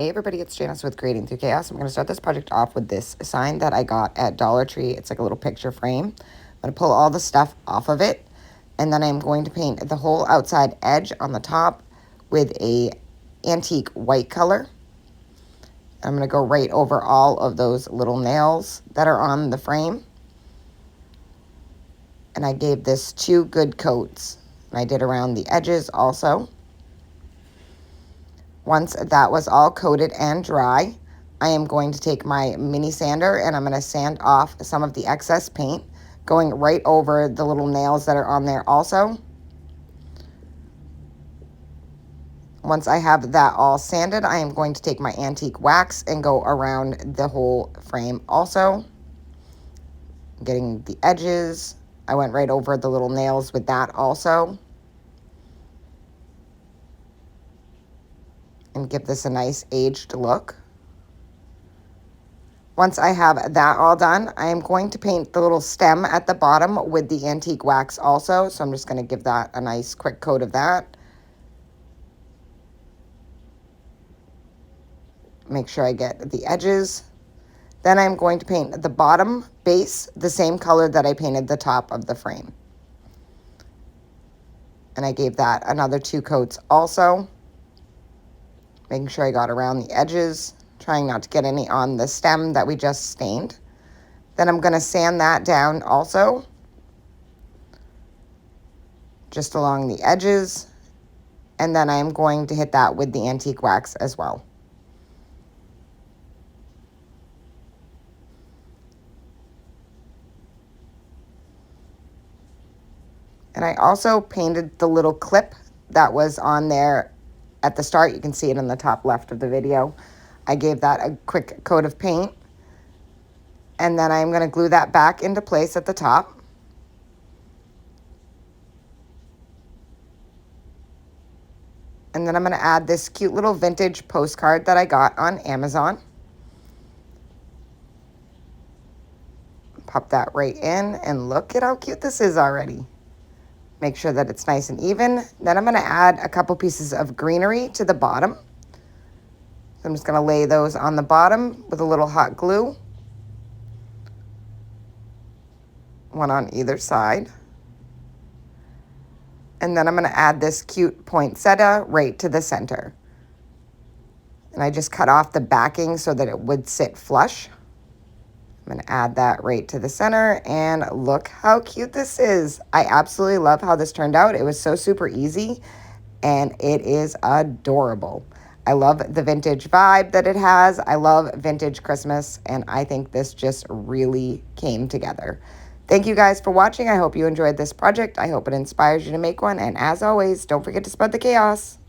Hey everybody, it's Janice with Creating Through Chaos. I'm going to start this project off with this sign that I got at Dollar Tree. It's like a little picture frame. I'm going to pull all the stuff off of it, and then I'm going to paint the whole outside edge on the top with a antique white color. I'm going to go right over all of those little nails that are on the frame. And I gave this 2 good coats. And I did around the edges also. Once that was all coated and dry, I am going to take my mini sander and I'm going to sand off some of the excess paint, going right over the little nails that are on there also. Once I have that all sanded, I am going to take my antique wax and go around the whole frame also. Getting the edges. I went right over the little nails with that also. And give this a nice aged look. Once I have that all done, I am going to paint the little stem at the bottom with the antique wax also. So I'm just going to give that a nice quick coat of that. Make sure I get the edges. Then I'm going to paint the bottom base the same color that I painted the top of the frame. And I gave that another 2 coats also. Making sure I got around the edges, trying not to get any on the stem that we just stained. Then I'm going to sand that down also, just along the edges. And then I'm going to hit that with the antique wax as well. And I also painted the little clip that was on there at the start. You can see it in the top left of the video. I gave that a quick coat of paint. And then I'm going to glue that back into place at the top. And then I'm going to add this cute little vintage postcard that I got on Amazon. Pop that right in, and look at how cute this is already. Make sure that it's nice and even. Then I'm going to add a couple pieces of greenery to the bottom. So I'm just going to lay those on the bottom with a little hot glue. One on either side. And then I'm going to add this cute poinsettia right to the center. And I just cut off the backing so that it would sit flush. I'm going to add that right to the center, and look how cute this is. I absolutely love how this turned out. It was so super easy, and it is adorable. I love the vintage vibe that it has. I love vintage Christmas, and I think this just really came together. Thank you guys for watching. I hope you enjoyed this project. I hope it inspires you to make one, and as always, don't forget to spread the chaos.